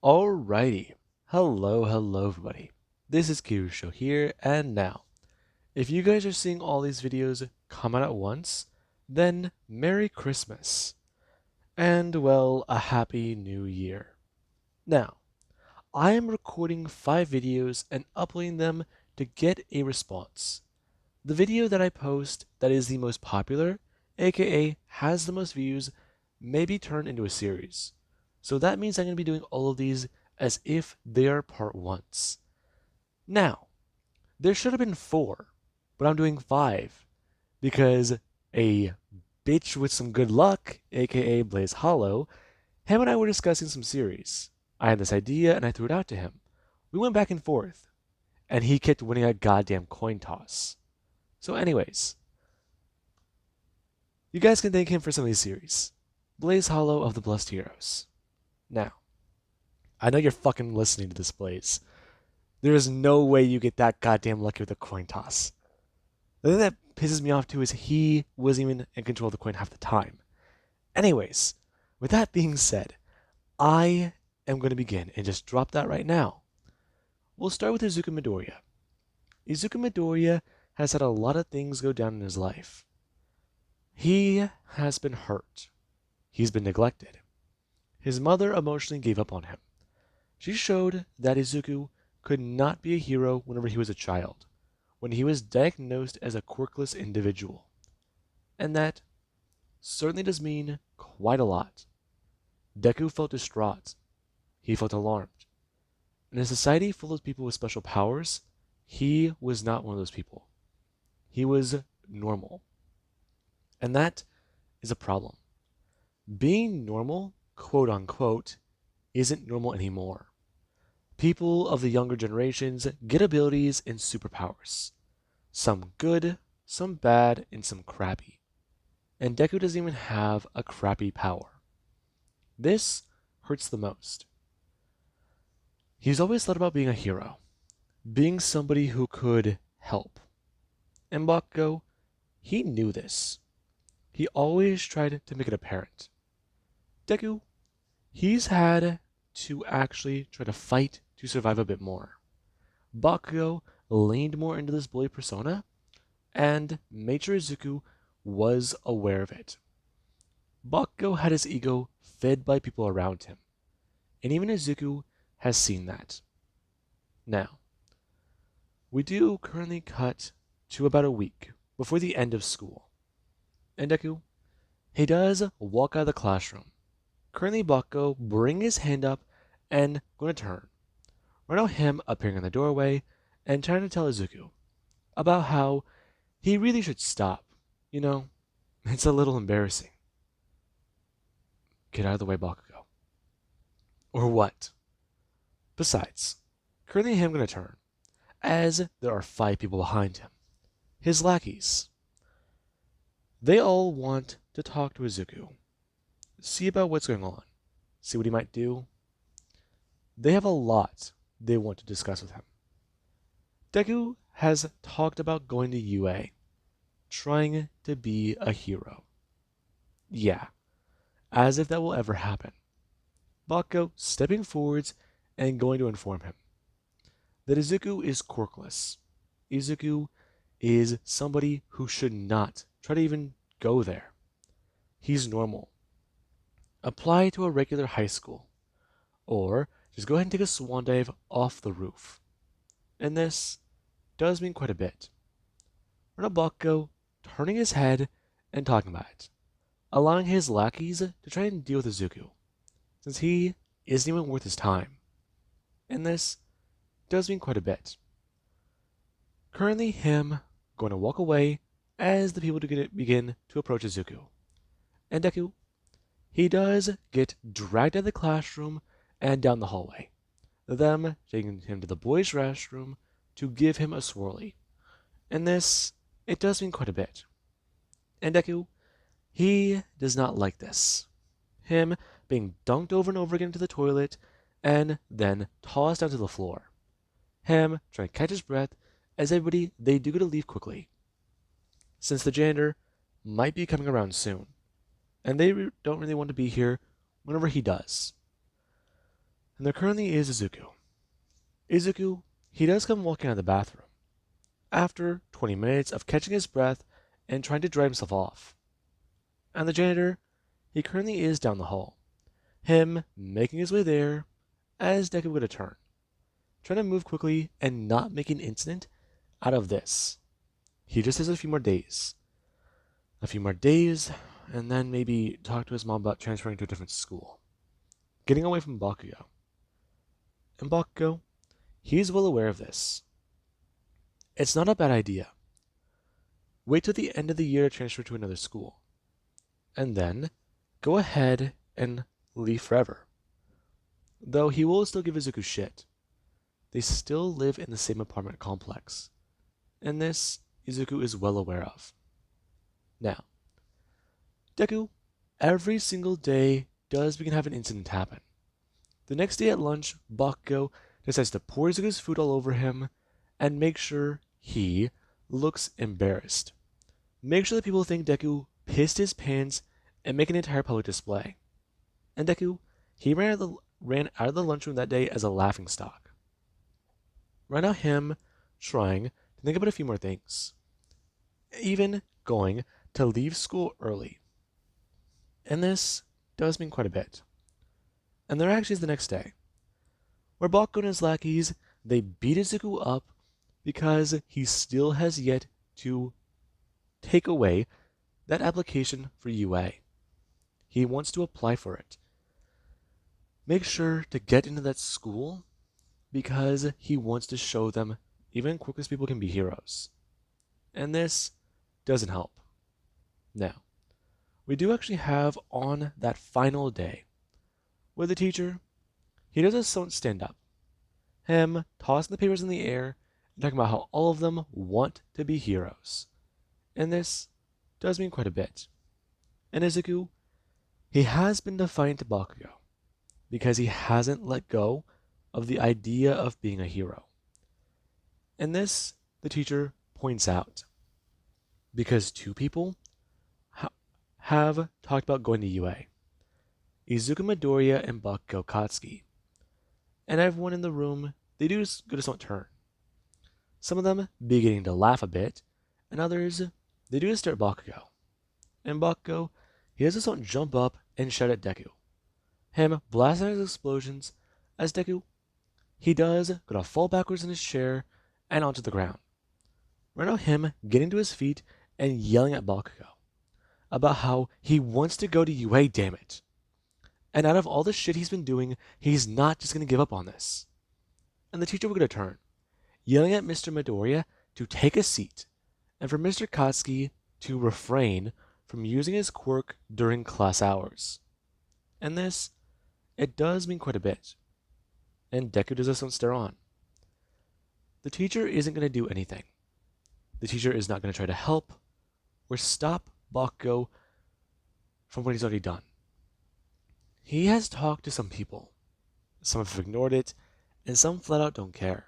Alrighty. Hello everybody. This is Kirusho here, and now, if you guys are seeing all these videos come out at once, then Merry Christmas. And well, a Happy New Year. Now, I am recording 5 videos and uploading them to get a response. The video that I post that is the most popular, aka has the most views, may be turned into a series. So that means I'm going to be doing all of these as if they are part ones. Now, there should have been 4, but I'm doing 5 because a bitch with some good luck, aka Blaze Hollow, him and I were discussing some series. I had this idea and I threw it out to him. We went back and forth, and he kept winning a goddamn coin toss. So anyways, you guys can thank him for some of these series. Blaze Hollow of the Blessed Heroes. Now, I know you're fucking listening to this, Blaze. There is no way you get that goddamn lucky with a coin toss. The thing that pisses me off too is he wasn't even in control of the coin half the time. Anyways, with that being said, I am going to begin and just drop that right now. We'll start with Izuku Midoriya. Izuku Midoriya has had a lot of things go down in his life. He has been hurt. He's been neglected. His mother emotionally gave up on him. She showed that Izuku could not be a hero whenever he was a child, when he was diagnosed as a quirkless individual. And that certainly does mean quite a lot. Deku felt distraught. He felt alarmed. In a society full of people with special powers, he was not one of those people. He was normal. And that is a problem. Being normal, quote unquote, isn't normal anymore. People of the younger generations get abilities and superpowers. Some good, some bad, and some crappy. And Deku doesn't even have a crappy power. This hurts the most. He's always thought about being a hero, being somebody who could help. And Bakugo, he knew this. He always tried to make it apparent. Deku, he's had to actually try to fight to survive a bit more. Bakugo leaned more into this bully persona, and made sure Izuku was aware of it. Bakugo had his ego fed by people around him, and even Izuku has seen that. Now, we do currently cut to about a week before the end of school. And Deku, he does walk out of the classroom. Currently, Bakugo bring his hand up and going to turn. Right now, him appearing in the doorway and trying to tell Izuku about how he really should stop. You know, it's a little embarrassing. Get out of the way, Bakugo. Or what? Besides, currently him going to turn, as there are 5 people behind him. His lackeys. They all want to talk to Izuku, see about what's going on, see what he might do. They have a lot they want to discuss with him. Deku has talked about going to UA, trying to be a hero. Yeah, as if that will ever happen. Bakugo stepping forwards and going to inform him that Izuku is quirkless. Izuku is somebody who should not try to even go there. He's normal. Apply to a regular high school, or just go ahead and take a swan dive off the roof. And this does mean quite a bit. Bakugo turning his head and talking about it, allowing his lackeys to try and deal with Izuku, since he isn't even worth his time. And this does mean quite a bit. Currently him going to walk away as the people begin to approach Izuku. And Deku, he does get dragged out of the classroom and down the hallway, them taking him to the boys' restroom to give him a swirly. And this, it does mean quite a bit. And Deku, he does not like this. Him being dunked over and over again into the toilet and then tossed down to the floor. Him trying to catch his breath as everybody, they do get to leave quickly, since the janitor might be coming around soon, and they don't really want to be here whenever he does. And there currently is Izuku. Izuku, he does come walking out of the bathroom after 20 minutes of catching his breath and trying to dry himself off. And the janitor, he currently is down the hall. Him making his way there as Deku would a turn, trying to move quickly and not make an incident out of this. He just has a few more days. A few more days, and then maybe talk to his mom about transferring to a different school. Getting away from Bakugo. And Bakugo, he's well aware of this. It's not a bad idea. Wait till the end of the year to transfer to another school. And then go ahead and leave forever. Though he will still give Izuku shit. They still live in the same apartment complex. And this, Izuku is well aware of. Now, Deku, every single day, does begin to have an incident happen. The next day at lunch, Bakugo decides to pour Izuku's food all over him and make sure he looks embarrassed. Make sure that people think Deku pissed his pants and make an entire public display. And Deku, he ran out of the lunchroom that day as a laughingstock. Right now, him trying to think about a few more things. Even going to leave school early. And this does mean quite a bit. And there actually is the next day, where Bakugo and his lackeys, they beat Izuku up because he still has yet to take away that application for UA. He wants to apply for it. Make sure to get into that school because he wants to show them even quickest people can be heroes. And this doesn't help. Now, we do actually have on that final day where the teacher, he does his own stand up. Him tossing the papers in the air and talking about how all of them want to be heroes. And this does mean quite a bit. And Izuku, he has been defiant to Bakugo because he hasn't let go of the idea of being a hero. And this, the teacher points out, because two people have talked about going to UA. Izuku Midoriya and Bakugo Katsuki. And everyone in the room, they do just go to some turn. Some of them beginning to laugh a bit, and others, they do just stare at Bakugo. And Bakugo, he does just don't jump up and shout at Deku. Him blasting his explosions, as Deku, he does go to fall backwards in his chair and onto the ground. Right now, him getting to his feet and yelling at Bakugo about how he wants to go to UA, damn it. And out of all the shit he's been doing, he's not just going to give up on this. And the teacher will get a turn, yelling at Mr. Midoriya to take a seat, and for Mr. Katsuki to refrain from using his quirk during class hours. And this, it does mean quite a bit. And Deku does not stare on. The teacher isn't going to do anything. The teacher is not going to try to help or stop Bakugo from what he's already done. He has talked to some people. Some have ignored it, and some flat out don't care.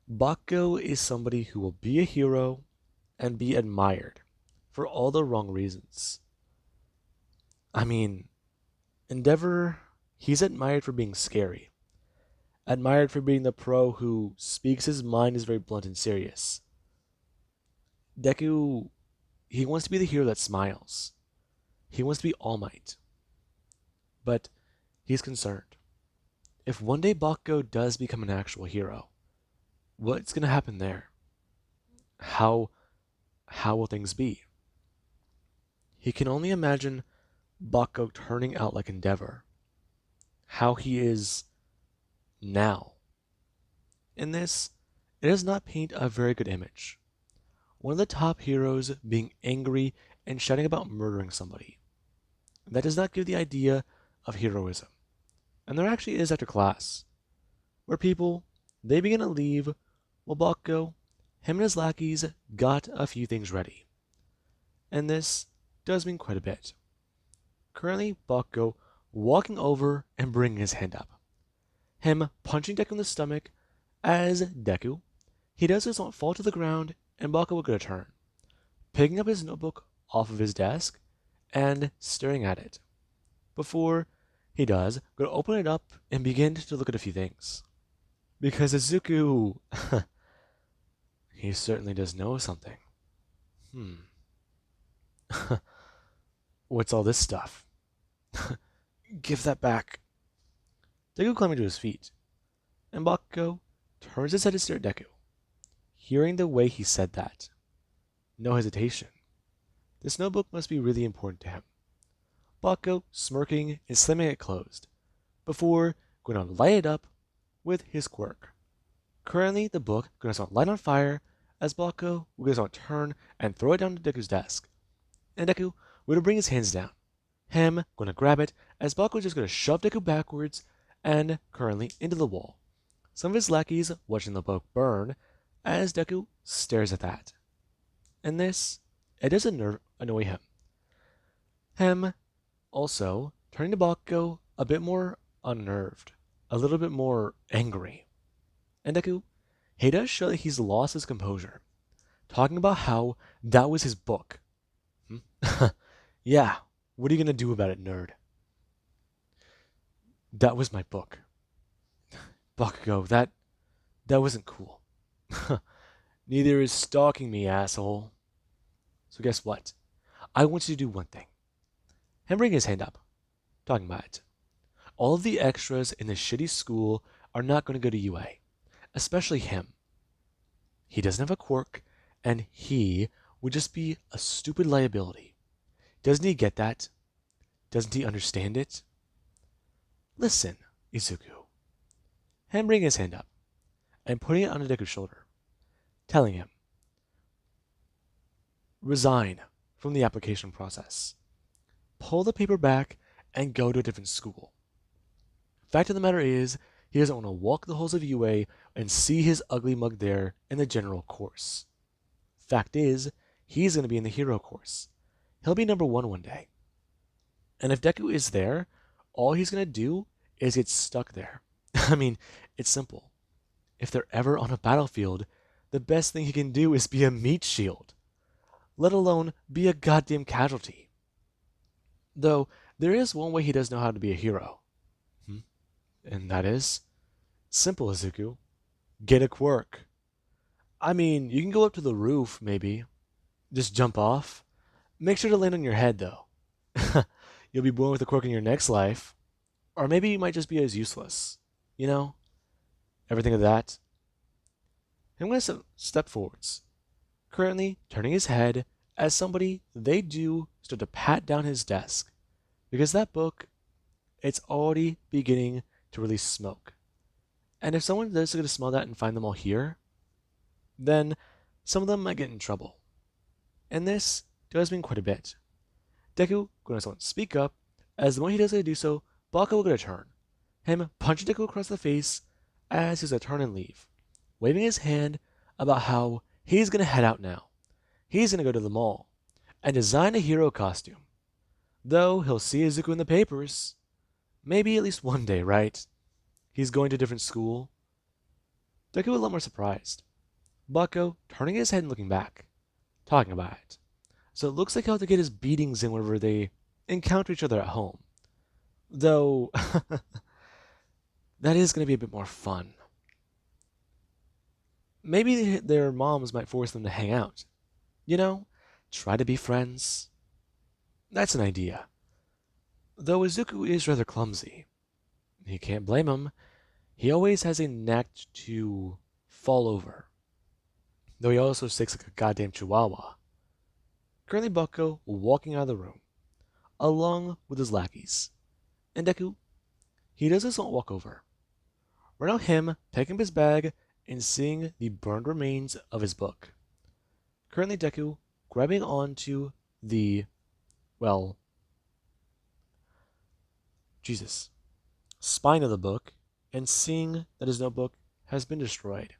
Bakugo is somebody who will be a hero and be admired for all the wrong reasons. I mean, Endeavor, he's admired for being scary. Admired for being the pro who speaks his mind, is very blunt and serious. Deku, he wants to be the hero that smiles. He wants to be All Might. But he's concerned. If one day Bakugo does become an actual hero, what's going to happen there? How will things be? He can only imagine Bakugo turning out like Endeavor. How he is now. In this, it does not paint a very good image. One of the top heroes being angry and shouting about murdering somebody. That does not give the idea of heroism. And there actually is after class, where people, they begin to leave while Bakugo, him and his lackeys, got a few things ready. And this does mean quite a bit. Currently, Bakugo walking over and bringing his hand up. Him punching Deku in the stomach as Deku, he does his own fall to the ground and Bakugo will get a turn, picking up his notebook off of his desk and staring at it, before He does. Go to open it up and begin to look at a few things. Because Izuku, he certainly does know something. Hmm. What's all this stuff? Give that back. Deku climbing to his feet, and Bakugo turns his head to stare at Deku. Hearing the way he said that, no hesitation. This notebook must be really important to him. Bakugo smirking and slamming it closed, before going to light it up with his quirk. Currently, the book goes to light on fire as Bakugo goes to turn and throw it down to Deku's desk. And Deku going to bring his hands down. Him going to grab it as Bakugo just going to shove Deku backwards and currently into the wall. Some of his lackeys watching the book burn as Deku stares at that. And this, it does annoy him. Him also turning to Bakugo a bit more unnerved, a little bit more angry. And Deku, he does show that he's lost his composure, talking about how that was his book. Yeah, what are you gonna do about it, nerd? That was my book. Bakugo, that wasn't cool. Neither is stalking me, asshole. So guess what? I want you to do one thing. Him bring his hand up, talking about it. All of the extras in this shitty school are not going to go to UA, especially him. He doesn't have a quirk, and he would just be a stupid liability. Doesn't he get that? Doesn't he understand it? Listen, Izuku. Him bringing his hand up and putting it on Deku's shoulder, telling him, resign from the application process. Pull the paper back and go to a different school. Fact of the matter is, he doesn't want to walk the halls of UA and see his ugly mug there in the general course. Fact is, he's going to be in the hero course. He'll be number one day. And if Deku is there, all he's going to do is get stuck there. I mean, it's simple. If they're ever on a battlefield, the best thing he can do is be a meat shield, let alone be a goddamn casualty. Though, there is one way he does know how to be a hero. And that is simple, Izuku. Get a quirk. I mean, you can go up to the roof, maybe. Just jump off. Make sure to land on your head, though. You'll be born with a quirk in your next life. Or maybe you might just be as useless. You know? Everything of that. I'm going to step forwards. Currently turning his head as somebody they do start to pat down his desk. Because that book, it's already beginning to release smoke. And if someone is going to smell that and find them all here, then some of them might get in trouble. And this does mean quite a bit. Deku going to speak up, as the moment he does do so, Bakugo will get a turn. Him punching Deku across the face as he's going to turn and leave, waving his hand about how he's going to head out now. He's going to go to the mall and design a hero costume. Though he'll see Izuku in the papers. Maybe at least one day, right? He's going to a different school. Deku a lot more surprised. Bakugo turning his head and looking back, talking about it. So it looks like he'll have to get his beatings in whenever they encounter each other at home. Though, that is going to be a bit more fun. Maybe their moms might force them to hang out. You know, try to be friends. That's an idea. Though Izuku is rather clumsy. You can't blame him. He always has a knack to fall over. Though he also sticks like a goddamn chihuahua. Currently Bakugo walking out of the room, along with his lackeys. And Deku, he does just not walk over. Right now him picking up his bag and seeing the burned remains of his book. Currently Deku grabbing onto the, well, spine of the book and seeing that his notebook has been destroyed.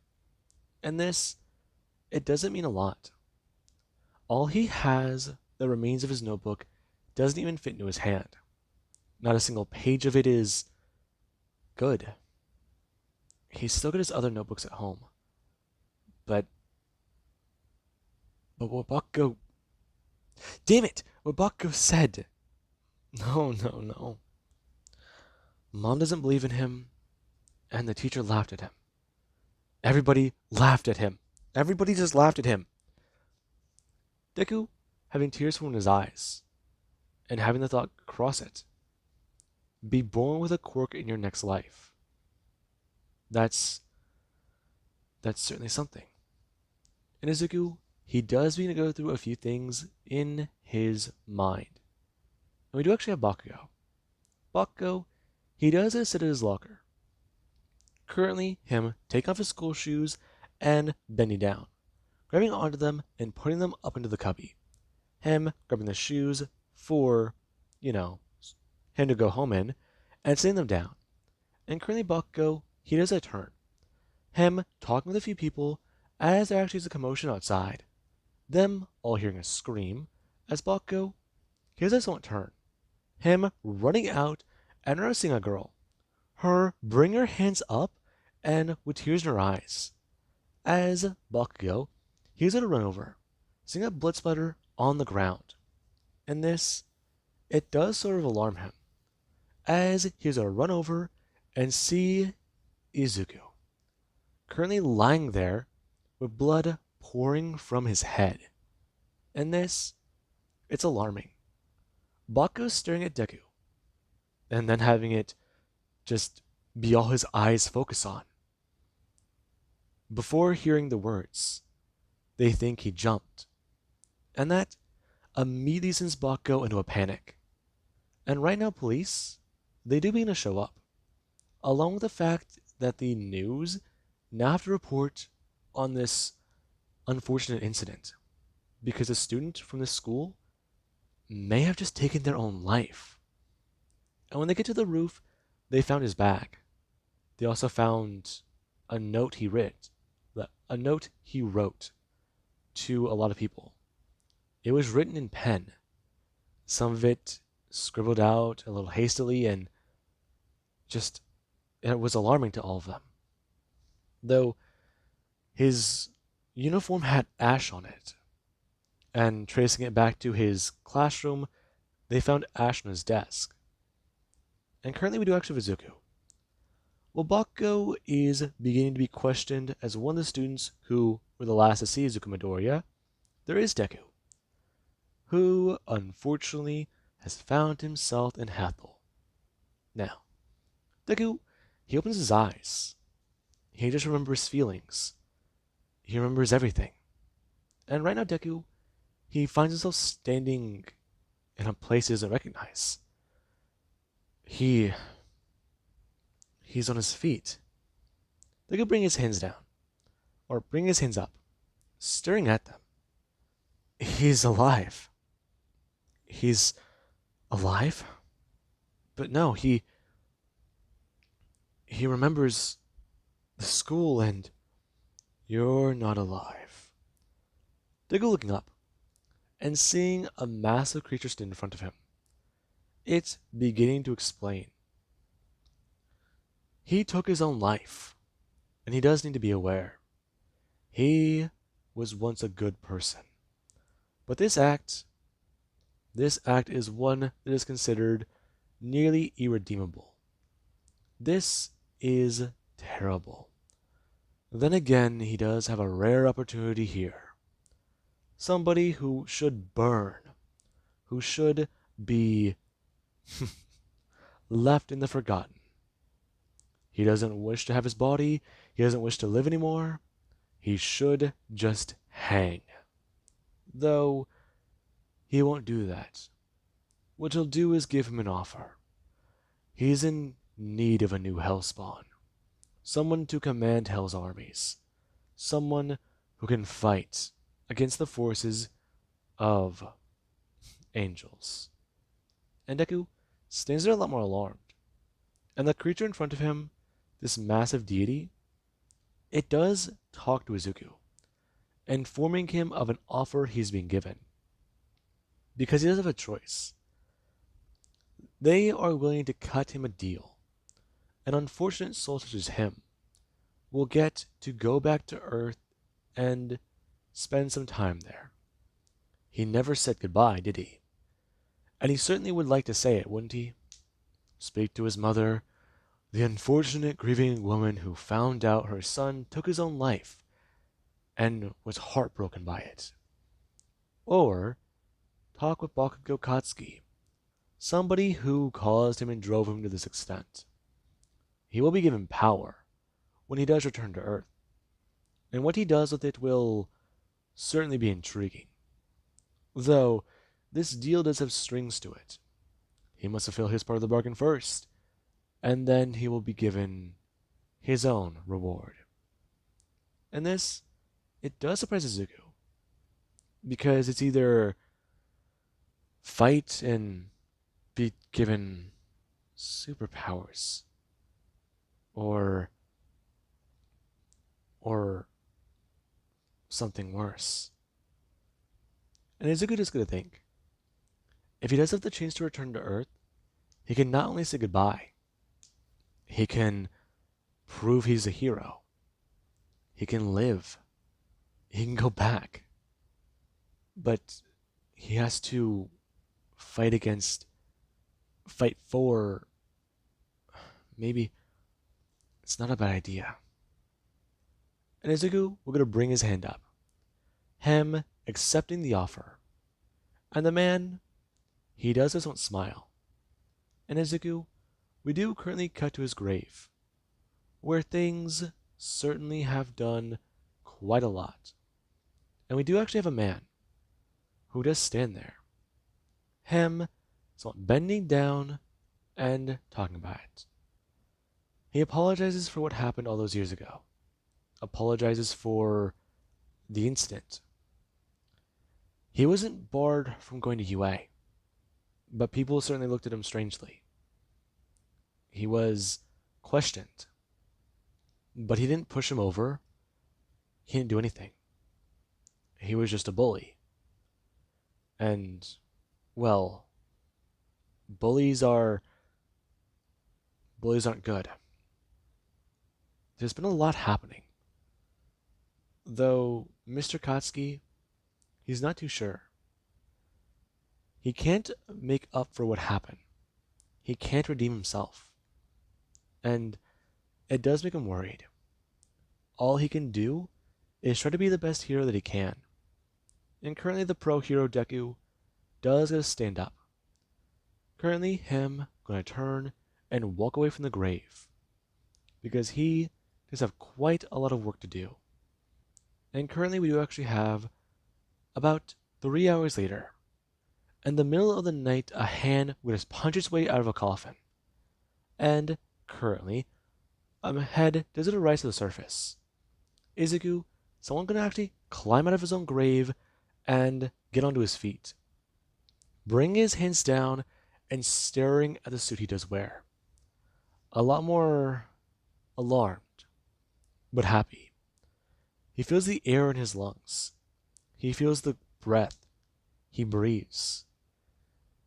And this, it doesn't mean a lot. All he has, the remains of his notebook, doesn't even fit into his hand. Not a single page of it is good. He's still got his other notebooks at home. But what Bakugo... Damn it! What Bakugo said! No. Mom doesn't believe in him, and the teacher laughed at him. Everybody laughed at him. Everybody just laughed at him. Deku, having tears from his eyes, and having the thought cross it, be born with a quirk in your next life. That's certainly something. And Izuku, he does begin to go through a few things in his mind. And we do actually have Bakugo. Bakugo, he does sit at his locker. Currently, him taking off his school shoes and bending down, grabbing onto them and putting them up into the cubby. Him grabbing the shoes for, you know, him to go home in, and sitting them down. And currently Bakugo, he does a turn. Him talking with a few people as there actually is a commotion outside. Them all hearing a scream as Bakugo, he does a somewhat turn. Him running out and arresting a girl. Her bring her hands up and with tears in her eyes. As Bakugo, he's going to run over, seeing a blood splatter on the ground. And this, it does sort of alarm him, as he's going to run over and see Izuku, currently lying there with blood pouring from his head. And this, it's alarming. Bakugo's staring at Deku, and then having it just be all his eyes focus on. Before hearing the words, they think he jumped, and that immediately sends Bakugo into a panic. And right now, police, they do begin to show up, along with the fact that the news now have to report on this unfortunate incident, because a student from this school may have just taken their own life. And when they get to the roof, they found his bag. They also found a note he wrote to a lot of people. It was written in pen. Some of it scribbled out a little hastily, and just it was alarming to all of them. Though his uniform had ash on it, and tracing it back to his classroom, they found ash on his desk. And currently we do actually have Izuku. Well, Bakugo is beginning to be questioned as one of the students who were the last to see Izuku Midoriya. There is Deku, who unfortunately has found himself in Hathel. Now, Deku, he opens his eyes. He just remembers feelings. He remembers everything. And right now, Deku, he finds himself standing in a place he doesn't recognize. He's on his feet. Deku bring his hands down, or bring his hands up, staring at them. He's alive. He's alive? But no, he remembers the school, and you're not alive. Deku looking up and seeing a massive creature stand in front of him. It's beginning to explain. He took his own life, and he does need to be aware. He was once a good person. But this act is one that is considered nearly irredeemable. This is terrible. Then again, he does have a rare opportunity here. Somebody who should burn, who should be left in the forgotten. He doesn't wish to have his body, he doesn't wish to live anymore. He should just hang. Though, he won't do that. What he'll do is give him an offer. He's in need of a new Hellspawn. Someone to command Hell's armies. Someone who can fight against the forces of angels. And Deku stands there a lot more alarmed. And the creature in front of him, this massive deity, it does talk to Izuku, informing him of an offer he's being given. Because he does have a choice. They are willing to cut him a deal. An unfortunate soul such as him will get to go back to Earth and spend some time there. He never said goodbye, did he? And he certainly would like to say it, wouldn't he? Speak to his mother, The unfortunate grieving woman who found out her son took his own life and was heartbroken by it. Or talk with Bakugo Katsuki, somebody who caused him and drove him to this extent. He will be given power when he does return to Earth, and what he does with it will certainly be intriguing. Though, this deal does have strings to it. He must fulfill his part of the bargain first, and then he will be given his own reward. And this, it does surprise Izuku, because it's either fight and be given superpowers, or or something worse. And Izuku just gonna think, if he does have the chance to return to Earth, he can not only say goodbye, he can prove he's a hero. He can live. He can go back. But he has to fight against, fight for, maybe it's not a bad idea. And Izuku, we're going to bring his hand up. Him accepting the offer. And the man, he does just won't smile. And Izuku, we do currently cut to his grave, where things certainly have done quite a lot. And we do actually have a man who does stand there. Him, somewhat bending down and talking about it. He apologizes for what happened all those years ago. Apologizes for the incident. He wasn't barred from going to UA, but people certainly looked at him strangely. He was questioned, but he didn't push him over. He didn't do anything. He was just a bully. And, well, bullies aren't good. There's been a lot happening. Though Mr. Katsuki, he's not too sure. He can't make up for what happened. He can't redeem himself. And it does make him worried. All he can do is try to be the best hero that he can. And currently the pro hero Deku does gotta stand up. Currently him gonna turn and walk away from the grave. Because he does have quite a lot of work to do. And currently we do actually have about 3 hours later. In the middle of the night, a hand would just punch its way out of a coffin. And currently, a head does it rise to the surface. Izuku, someone gonna actually climb out of his own grave and get onto his feet. Bring his hands down and staring at the suit he does wear. A lot more alarmed, but happy. He feels the air in his lungs. He feels the breath. He breathes.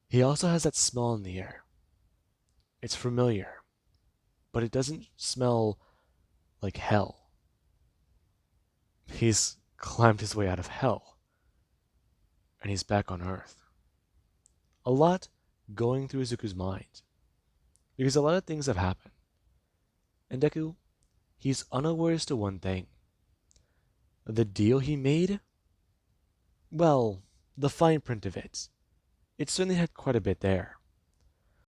He also has that smell in the air. It's familiar, but it doesn't smell like hell. He's climbed his way out of hell, and he's back on Earth. A lot going through Izuku's mind, because a lot of things have happened. And Deku, he's unaware as to one thing. The deal he made? Well, the fine print of it. It certainly had quite a bit there.